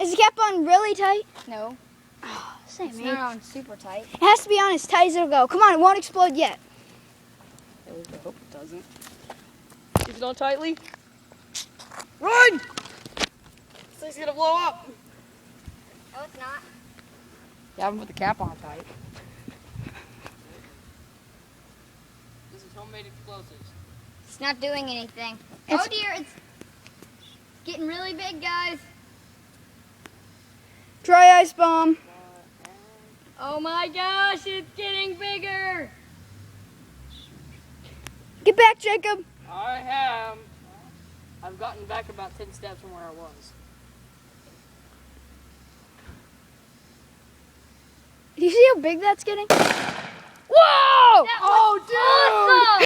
Is the cap on really tight? No, Oh, same, it's man. not on super tight. It has to be on as tight as it'll go. Come on, it won't explode yet. I hope it doesn't. Is it on tightly? Run! This thing's gonna blow up. No, it's not. You haven't put the cap on tight. This is homemade explosives. It's not doing anything. It's- Oh dear, it's getting really big, guys. Dry ice bomb. Oh my gosh, it's getting bigger. Get back, Jacob. I have. I've gotten back about 10 steps from where I was. Do you see how big that's getting? Whoa! That was awesome!